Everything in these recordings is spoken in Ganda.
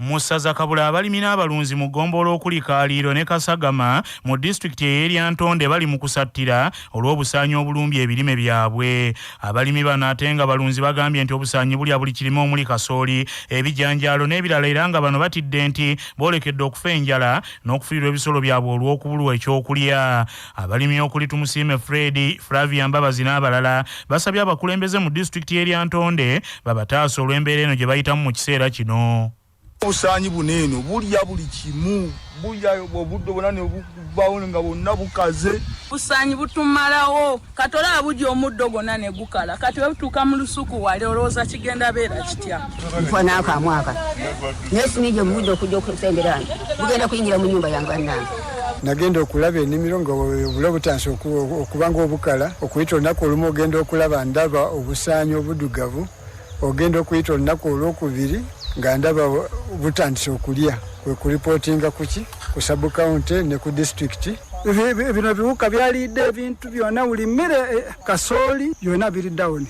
Musaza Kabula abalimi n'abalunzi mu ggombolola okuli Kaliiro ne Kasagama mu disitulikiti ey'Eryantonde Balimukusatila olw'obusaanyi obulumbye ebirime byabwe. Abalimi bano ate nga balunzi bagambye nti obusaanyi bulya buli kirime omuli kasooli, ebijanjaalo n'ebirala era nga bano batidde nti boolekedde okufa enjala n'okufiirwa ebisolo byabwe olw'okubulwa ekyokulya. Abalimi okuli Tumusiime Fred, Flavia Mbabazi n'abalala basabye abakulembeze mu disitulikiti y'Eryantonde babataasa olw'embeera eno gye bayitamu mu kiseera kino. Obusaanyi buneeno bulya buli kimu, bulya obudde bwonna ne bubawo nga bwonna bukaze. Obusaanyi butumalawo, kati olaba bulya omuddo gwonna ne gukala, kati bwe butuuka mu lusuku wali olowooza kigenda beera kitya. Nfa n'akamwaka naye sinijja omuddo okujja okusembera bugenda kuyingira mu nnyumba yange bannange. Nagenda okulaba ennimiro nga obula butandise okuba ng'obukala, okuyita olunaku olumu ogenda okulaba ndaba obusaanyi obuddugavu, ogenda okuyita olunaku olwokubiri nga ndaba butandise okulya, kwe kuripootinga kuki ku sabukawunti ne ku disitulikiti. Bino biwuka byalidde ebintu byonna, buli mmere kasooli byonna biri dawuni.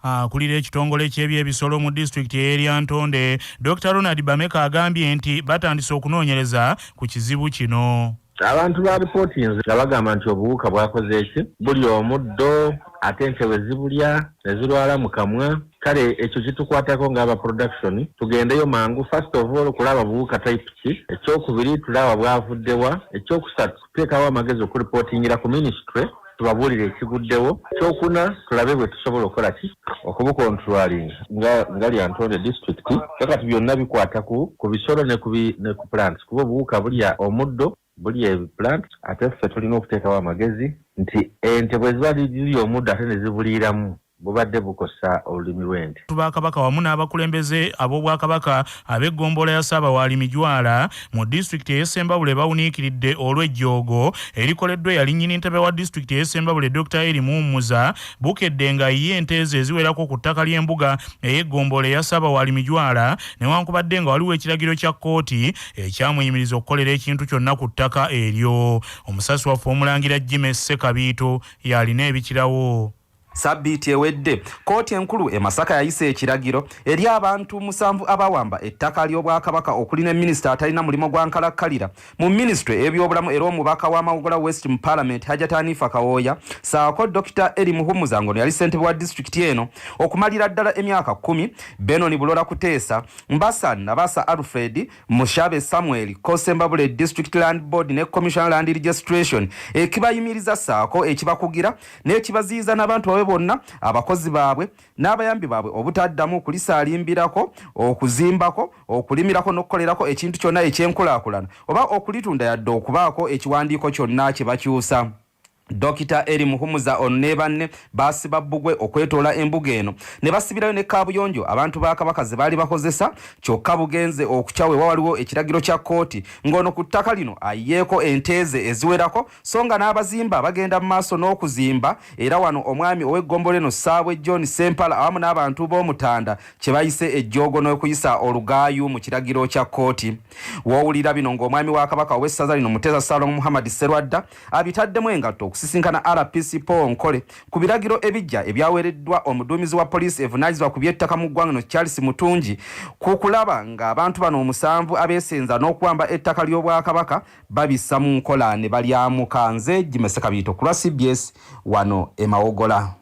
Akulira ekitongole ky'ebyebisolo mu disitulikiti y'Eryantonde Dr. Ronald Bameka agambye nti batandise okunoonyereza ku kizibu kino. Abantu ba reportings bagamba nti obuwuka bwakoze eki bulya omuddo ate ente bwe zibulya ne zirwala mu kamwa. Kale ekyo kitukwatako ng'aba production tugendeyo mangu first of all kulaba buwuka type ki, ekyokubiri tulaba bwavuddewa, ekyokusatu tuteekawo amagezi okuripotingira ku ministry tubabuulire ekiguddewo, ekyokuna tulabe bwe tusobola okukola ki okubukontrolinga nga Lyantonde district. Kakati byonna bikwata ku bisolo ne ku plants, kuba obuwuka bulya omuddo bulya ebiplant, ate ffe tulina okuteekawo amagezi nti ente bwe ziba zirya omuddo ate ne zibuliiramu bubadde bukosa olulimi lw'ente. Bakabaka wamu n'abakulembeze ab'obwakabaka ab'eggombolola ya Ssaabawaali Mijwala mu disitulikiti ey'Essembabule bawuniikiridde olw'ejjoogo erikoleddwa yali nnyini ntebe wa disitulikiti ey'Essembabule Dr. Eri Muwummuza bukedde nga ye ente ze ziwerako ku ttaka ly'embuga ey'eggombolola ya Ssaabawaali Mijwala newankubadde nga waliwo ekiragiro kya kkooti ekyamuyimiriza okukolera ekintu kyonna ku ttaka eryo. Omusasi waffe Omulangira Jimmy Ssekabiito yalina ebikirawo. Sabbiiti ewedde kkooti enkulu e Masaka yayise ekiragiro eri abantu 7 abawamba ettaka ly'obwakabaka okuli ne minisita atalina mulimo gwa nkalakkalira mu ministry ebyobulamu era omubaka w'Amawogola West mu Parliament Hajat Hanifa Kawoya saako Dr. Eri Muhumuza ngono yali ssentebe wa district eno okumalira ddala emyaka 10, Benoni Bulola Kuteesa, Mbasa Nabasa Alfred, Mushabe Samuel, Kosembabule District Land Board ne Commission Land Registration ekibayimiriza saako ekibakugira n'ekibaziyiza n'abantu bonna abakozi baabwe n'abayambi baabwe obutaddamu okulisaalimbirako, okuzimbako, okulimirako n'okukolerako ekintu kyonna ekyenkulaakulana oba okulitunda yadde okubaako ekiwandiiko kyonna kye bakyusa. Dr. Eri Muhumuza ono ne banne baasiba bbugwe okwetoola embuga eno ne basibirayo ne kaabuyonjo abantu ba Kabaka ze baali bakozesa, kyokka bugenze okukyawe waliwo ekiragiro kya kkooti ng'ono ku ttaka lino ayiyeeko enteeze eziwerako so nga n'abazimba bagenda mu maaso n'okuzimba. Era wano omwami ow'eggombolola eno Ssaabwe John Sempala awamu n'abantu b'Omutanda kye bayise ejjoogo n'okuyisa olugaayu mu kiragiro kya kkooti. Wowulira bino ng'omwami wa Kabaka ow'essaza lino Muteesa Salom Muhammad Sserwadda abitaddemu engatto sisinkana RPC Paul Nkole ku biragiro ebijja ebyaweereddwa omuduumizi wa poliisi evunaanyizibwa ku by'ettaka mu ggwanga no Charles Mutungi ku kulaba ng'abantu bano 7 abeesenza n'okuwamba ettaka ly'obwakabaka babissa mu nkola ne balyamuka. Nze Jimmy Ssekabiito ku lwa CBS wano e Mawogola.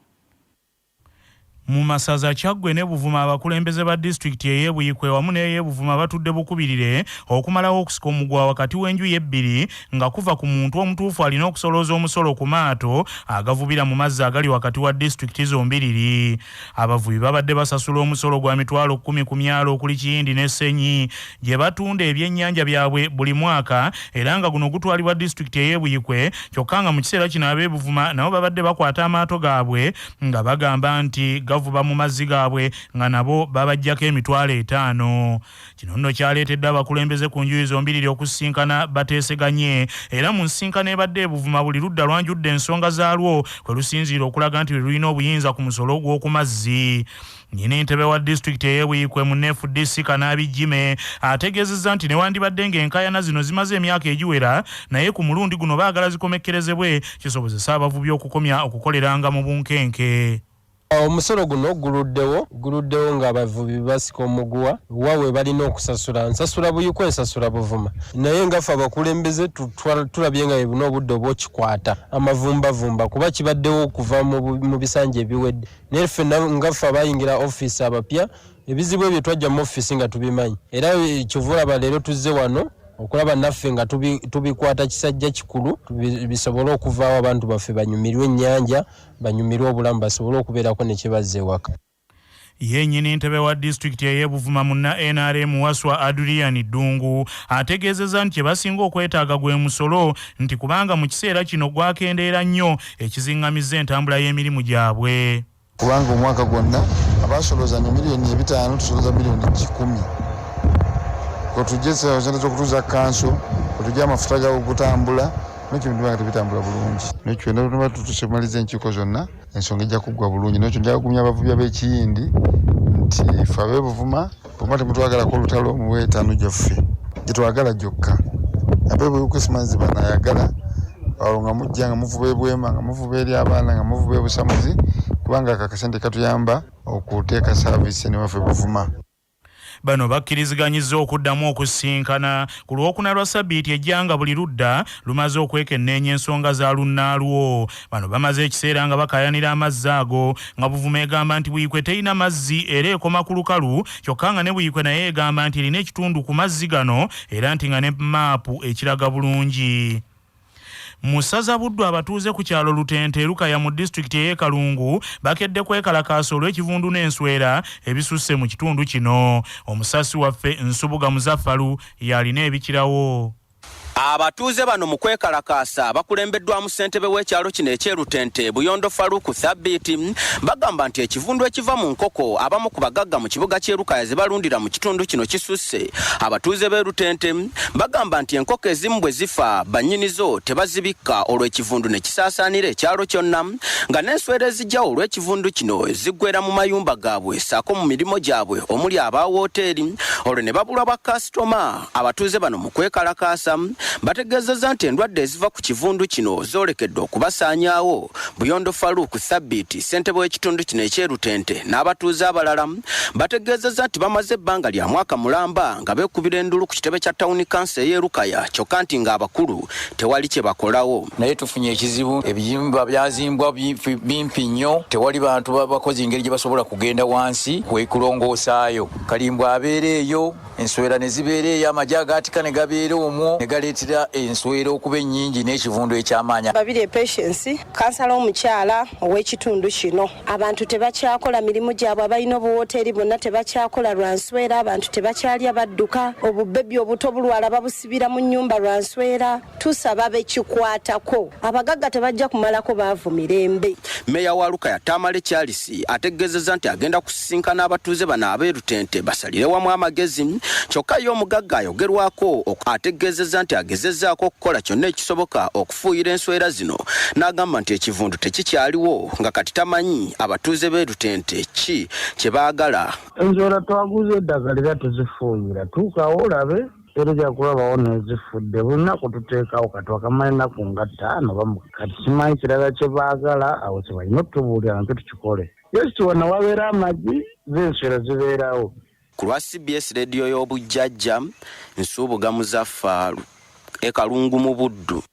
Mu masaza Kyaggwe ne Buvuma abakulembeze ba disitulikiti ey'Ebuyikwe wamu n'ey'Ebuvuma batudde bukubirire okumalawo okusika omugwa wakati w'enju y'ebbiri nga kuva ku muntu omutuufu alina okusolooza omusolo ku maato agavubira mu mazzi agali wakati wa disitulikiti zombiriri. Abavubi babadde basasula omusolo gwa mitwalo 10 ku myalo okuli Kiyindi ne Ssenyi gye batunda ebyennyanja byabwe buli mwaka era nga guno gutwalibwa disitulikiti ey'Ebuyikwe, kyokka nga mu kiseera kino ab'Ebuvuma nabo babadde bakwata amaato gaabwe nga bagamba nti gavuba mu mazzi gaabwe nga nabo babajjako emitwalo 5. Kino nno kyaleetedde abakulembeze ku njuyi zombiriri okusisinkana bateeseganye era mu nsinkano ebadde Ebuvuma buli ludda lwanjudde ensonga zaalwo kwe lusinziira okulaga nti lulina obuyinza ku musolo gw'oku mazzi. Nnyini ntebe wa disitulikiti ey'Ebuyikwe mu FDC Kanaabi Jime ategeezezza nti newandibadde ng'enkaayana zino zimaze emyaka egiwera naye ku mulundi guno baagala zikomekkerezebwe kisobozesa abavubi okukomya okukoleranga mu bunkenke. Omusolo guno guluddewo ng'abavubi basika omuguwa wawe balina okusasula nsasula buyikwe nsasula buvuma naye ngaffe abakulembeze tulabye nga ebuna obudde obwokikwata amavumbavumba kuba kibaddewo okuva mu bisanja ebiwedde naye ffe ngaffe abayingira ofiisi abapya ebizibu ebyo twajja mu ofiisi nga tubimanyi era kivulaba leero tuzze wano okulaba naffe nga tubikwata kisajja kikulu bisobole okuvaawo abantu baffe banyumirwe ennyanja banyumirwe obulamu basobole okubeerako ne kye ewaka. Yennyini ntebe wa disitulikiti ey'Ebuvuma munna NRM Waswa Adrian Ddungu ategeezezza nti basinga okwetaaga gwe musolo nti kubanga mu kiseera kino gwakendeera nnyo ekiziŋŋamizza entambula y'emirimu gyabwe. Kubanga omwaka gwonna abasolooza ne miliyoni 5 tusolooza miliyoni 10. Kotujesa ozenda zokutuza kanso kotujja amafuta ga okutambula n'ekyo bintu bitambula bulungi n'ekyo ndaba tusemaliza enkiiko zonna ensonga ejja kuggwa bulungi n'ekyo njagala kumya abavubi ab'ekiyindi nti ffe ab'Ebuvuma bwemba temutwagalako olutalo muwe etaano gyaffe gyetwagala gyokka ab'Ebuyukusimanzi banayagala awo nga mujja nga muvuba ebwema nga muvuba eri abaana nga muvuba ebusamuzi kubanga akakasente katuyamba okuteeka saaviisi ne waffe Buvuma. Bano bakkiriziganyizza okuddamu okusinkana ku Lwokuna lwa Ssabbiiti ejjanga buli ludda lumaze okwekenneenya ensonga za lunnaalwo. Bano bamaze ekiseera nga bakayanira amazzi ago nga Buvuma egamba nti Buyikwe terina mazzi era ekoma ku lukalu kyokka nga ne Buyikwe naye egamba nti erina ekitundu ku mazzi gano era nti nga ne maapu ekiraga bulungi. Musaza Buddu abatuuze ku kyalo Lutente Lukaya mu disitulikiti y'e Kalungu bakedde kwekalakaasa olw'ekivundu n'enswera ebisusse mu kitundu kino. Omusasi waffe Nsubuga Muzaffalu yalina ebikirawo. Abatuuze bano mu kwekalakaasa bakulembeddwamu ssentebe w'ekyalo kino eky'Erutente Buyondo Faruku Ssabbiiti bagamba nti ekivundu ekiva mu nkoko abamu ku bagagga mu kibuga ky'e Lukaya ze balundira mu kitundu kino kisusse. Abatuuze b'e Rutente bagamba nti enkoko ezimu bwe zifa bannyinizo tebazibikka olw'ekivundu ne kisaasaanira ekyalo kyonna nga n'enswera ezijja olw'ekivundu kino ziggwera mu mayumba gaabwe ssaako mu mirimu gyabwe omuli aba wooteeri olwo ne babulwa bakasitoma. Abatuuze bano mu kwekalakaasa bategeezezza nti endwadde eziva ku kivundu kino zoolekedde okubasaanyaawo. Buyondo Faruku Ssabbiiti ssentebe w'ekitundu kino eky'Erutente n'abatuuze abalala bategeezezza nti bamaze ebbanga lya mwaka mulamba nga beekubira endulu ku kitebe kya tawuni kansa ey'e Lukaya kyokka nti ng'abakulu tewali kye bakolawo. Naye tufunye ekizibu ebiyumba byazimbwa bimpi nnyo tewali bantu bakozi engeri gye basobola kugenda wansi wekulongoosaayo. Kalimbwa abeera eyo enswera ne zibeera eyo amagye agaatika ne gabeera omwo ne galeetera enswera okuba ennyingi n'ekivundu eky'amaanyi. Babiri patience kansala omukyala ow'ekitundu kino abantu tebakyakola mirimu gyabwe abalina obuwooteeri bonna tebakyakola lwa nswera abantu tebakyalya badduka obubbebi obuto bulwala babusibira mu nnyumba lwa nswera tusaba bekikwatako abagagga tebajja kumalako baavu mirembe. Meya wa Lukaya Tamale Charles ategeezezza nti agenda kusisinkana abatuuze bano ab'e Rutente basalire wamu amagezi kyokka ye omugagga ayogerwako ategeezezza nti agezezzaako okukola kyonna ekisoboka okufuuyira enswera zino n'agamba nti ekivundu tekikyaliwo nga kati tamanyi abatuuze b'e Rutente ki kye baagala. Enswera twaguze eddagala era tuzifuuyira tuukawo olabe era ojja kulabawo nezifudde buli lunaku tuteekawo kati wakamala ennaku nga 5 kati simanyi kirala kye baagala awo kye balina otutubuulira nakyo tukikole. Yesi wano wabeera amagi z'enswera zibeerawo. Ku lwa CBS rediyo y'obujjajja Nsubuga Muzaffalu e Kalungu mu Buddu.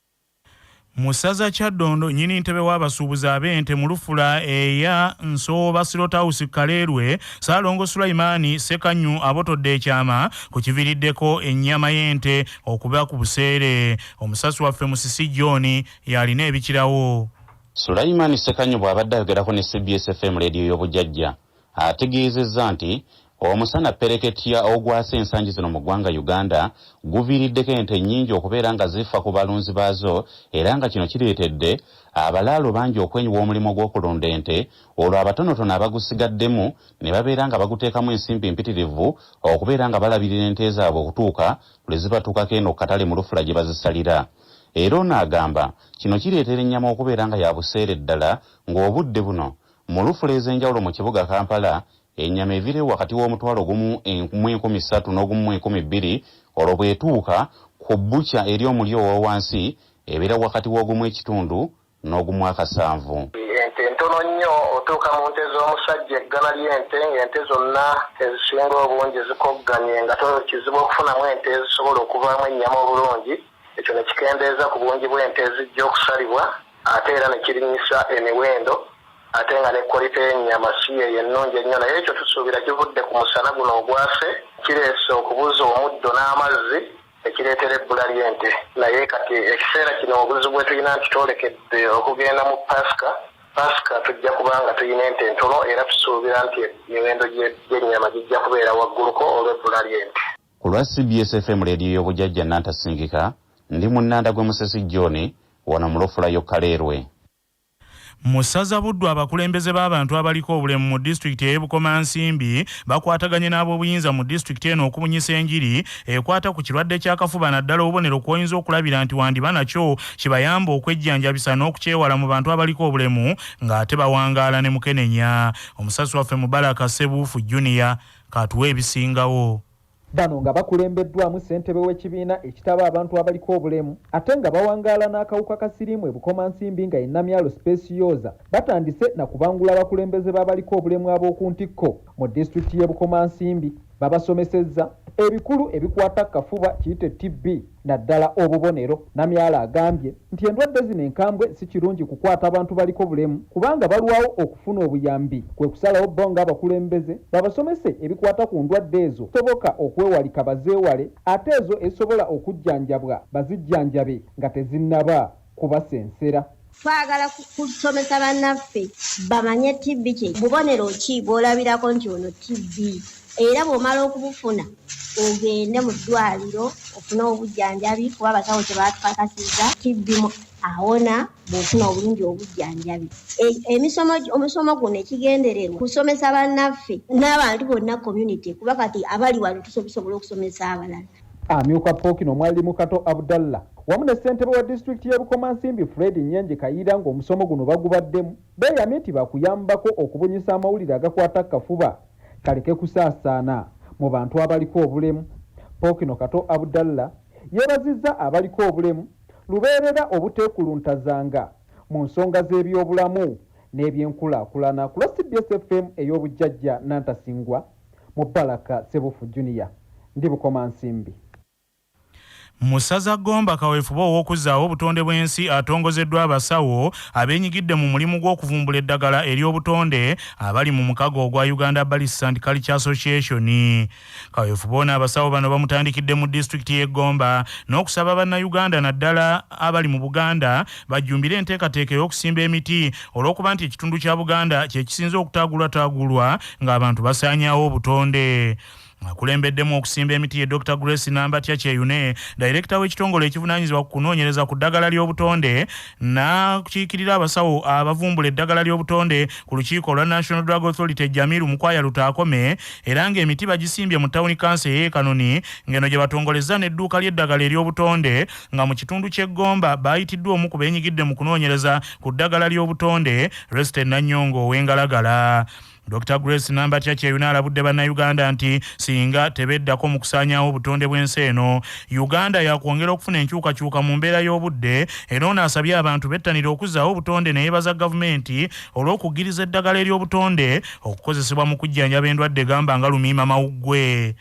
Musaza Kyaddondo nnyini ntebe w'abasuubuzi ab'ente mu Lufula eya Nsooba Slaughter House Kaleerwe Ssaalongo Sulaimaani Ssekanyu abotodde ekyama ku kiviiriddeko ennyama y'ente okuba ku buseere. Omusasi waffe Musisi John yalina ebikirawo. Sulaimaani Ssekanyu bw'abadde ayogerako ne CBS FM rediyo y'obujjajja ategeezezza nti omusana pereketya ogwasa ensangi zino mu ggwanga Uganda guviiriddeko ente nnyingi okubeera nga zifa ku balunzi baazo era nga kino kireetedde abalaalo bangi okwenyiwa omulimu gw'okulunda ente olwo abatonotono abagusigaddemu ne babeera nga baguteekamu ensimbi mpitirivu okubeera nga balabirira ente zaabwe okutuuka lwe zibatuukako eno katale mu Lufula gye bazisalira. Era ono agamba kino kireetera ennyama okubeera nga ya buseere ddala ng'obudde buno mu Lufula ez'enjawulo mu kibuga Kampala ennyama evire wakati w'omutwalo gumu 13,000 n'ogumu 12,000 olwo bwetuuka ku bbuca eri omulyo owa wansi ebeera wakati w'ogumu 1 n'ogumu 7. ente ntono nnyo otuuka mu nte z'omusajja eggana ly'ente ng'ente zonna ezisinga obungi zikogganye nga kizibu okufunamu ente ezisobola okuvaamu ennyama obulungi. Ekyo ne kikendeeza ku bungi bw'ente ezijja okusalibwa ate era ne kirinyisa emiwendo ate nga ne kwalite y'ennyama si eyo ennungi ennyo. Naye ekyo tusuubira kivudde ku musana guno ogwase kireese okubuza omuddo n'amazzi ekireetera ebbula ly'ente. Naye kati ekiseera kino obuzibu bwe tulina nti twolekedde okugenda mu pasika tujja kubanga tulina ente ntono era tusuubira nti emiwendo gy'ennyama gijja kubeera wagguluko olw'ebbula ly'ente. Ku lwa CBS FM leediyo y'obujjajja Nantasingika ndi munnanda gwe Musesi John wano mu Lofulayo Kaleerwe. Musaza Buddu abakulembeze b'abantu abaliko obulemu mu district y'e Bukomansimbi bakwataganye n'ab'obuyinza mu district eno okubunyisa enjiri ekwata ku kirwadde ky'akafuba naddala obubonero kw'oyinza okulabira nti wandiba nakyo kibayamba okwejjanjabisa n'okukyewala mu bantu abaliko obulemu ng'ate bawangaala ne Mukenenya. Omusasi waffe Mubaraka Sebuufu Junior katuwa ebisingawo. Bano nga bakulembeddwamu ssentebe w'ekibiina ekitaba abantu abaliko obulemu ate nga bawangaala n'akawuka ka siriimu e Bukomansimbi nga Namyalo Specioza batandise na kubangula abakulembeze b'abaliko obulemu ab'oku ntikko mu disitulikiti y'e Bukomansimbi. Babasomesezza ebikulu ebikwata kafuba kiyite TB naddala obubonero. Namyalo agambye nti endwadde zino enkambwe si kirungi kukwata abantu baliko bulemu kubanga balwawo okufuna obuyambi kwe kusalawo bo nga abakulembeze babasomese ebikwata ku ndwadde ezo soboka okwewalika bazeewale ate ezo ezisobola okujjanjabwa bazijjanjabe nga tezinnaba kubasensera. Twagala kusomesa bannaffe bamanye TB kye bubonero ki bw'olabirako nti ono TB era bw'omala okubufuna ogende mu ddwaliro ofuna obujjanjabi kuba abasawo kye batukakasiza TB awona bw'ofuna obulungi obujjanjabi. Omusomo guno ekigendererwa kusomesa bannaffe n'abantu bonna community kuba kati abali wano tusobola okusomesa abalala. Amyuka Pokino Mwalimukato Abdallah wamu ne ssentebe wa disitulikiti y'e Bukomansimbi Fred Nyenje Kayira ng'omusomo guno bagubaddemu beeyamye nti bakuyambako okubunyisa amawulire agakwata kafuba kaleke kusaasaana mu bantu abaliko obulemu. Pokino Kato Abdallah yeebazizza abaliko obulemu lubeerera obuteekuluntazanga mu nsonga z'ebyobulamu n'ebyenkulaakulana. Ku lwa CBS FM ey'obujjajja Nantasingwa Mubaraka Sebuufu Junior ndi Bukomansimbi. Musaza Gomba kaweefuba ow'okuzzaawo obutonde bw'ensi atongozeddwa abasawo abeenyigidde mu mulimu gw'okuvumbula eddagala ery'obutonde abali mu mukago ogwa Uganda Balisi and Culture Association. Kaweefuba ono abasawo bano bamutandikidde mu disitulikiti y'e Gomba n'okusaba bannayuganda naddala abali mu Buganda bajjumbire enteekateeka ey'okusimba emiti olw'okuba nti ekitundu kya Buganda kye kisinze okutaagulwataagulwa ng'abantu basaanyaawo obutonde. Akulembeddemu okusimba emiti ye Dr. Grace Nambatya Kyeyune, Director w'ekitongole ekivunaanyizibwa ku kunoonyereza ku ddagala ly'obutonde n'akiikirira abasawo abavumbula eddagala ly'obutonde ku lukiiko olwa National Drug Authority Jamiru Mukwaya Lutaakome era ng'emiti bagisimbye mu Town Council y'e Kanoni ng'eno gye batongolezza n'edduuka ly'eddagala ery'obutonde nga mu kitundu ky'e Gomba baayitiddwa omu ku beenyigidde mu kunoonyereza ku ddagala ly'obutonde Rested Nanyongo ow'Engalagala. Dr. Grace Nambatya Kyeyune alabudde bannayuganda nti singa tebeddako mu kusaanyaawo obutonde bw'ensi eno Uganda yakwongera okufuna enkyukakyuka mu mbeera y'obudde era ono asabye abantu bettanira okuzzaawo obutonde ne yeebaza gavumenti olw'okukkiriza eddagala ery'obutonde okukozesebwa mu kujjanjaba endwadde gamba nga lumiima mawuggwe.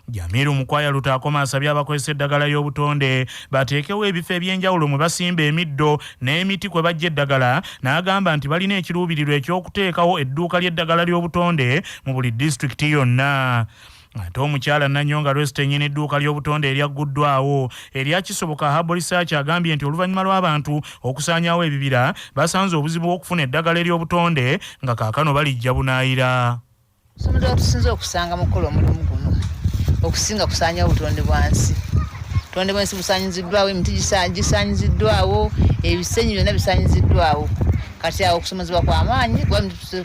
Jamiru Mukwaya Lutaakoma asabye abakozesa eddagala y'obutonde bateekewo ebifo eby'enjawulo mwe basimba emiddo n'emiti kwe bajja eddagala n'agamba nti balina ekiruubirirwa eky'okuteekawo edduuka ly'eddagala ly'obutonde mu buli disitulikiti yonna. Ate omukyala Nanyonga Rwest ennyini edduuka ly'obutonde eryagguddwawo eryakisoboka Habo Research agambye nti oluvannyuma lw'abantu okusaanyaawo ebibira basanze obuzibu bw'okufuna eddagala ery'obutonde nga kaakano balijja bunaayira. Omusomo tusinze okusanga mu kukola omulimu guno okusinga kusaanya obutonde bwansi. Obutonde bwansi busaanyiziddwawo, emiti gisaanyiziddwawo, ebisenyi byonna bisaanyiziddwawo. Kati awo okusomezebwa kw'amaanyi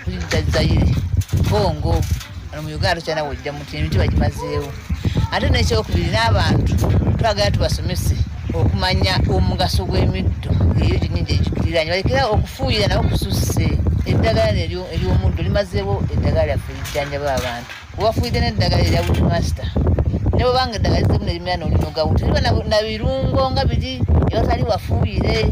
kujjazayire Kongo wano mu Uganda tokyana wojja muti emiti bagimazeewo. Ate n'ekyokubiri n'abantu twagala tubasomese okumanya omugaso gw'emiddo eyo gyennyini gyegikiriraanye balekera okufuuyira nawo kususse. Eddagala ery'omuddo limazeewo eddagala lyaffe lijjanjaba abantu. Wafuuyidde n'eddagala erya Bushmaster ne bw'obanga eddagala lizzemu ne limera n'olinogawo teriba na birungo nga biri ebatali wafuuyire.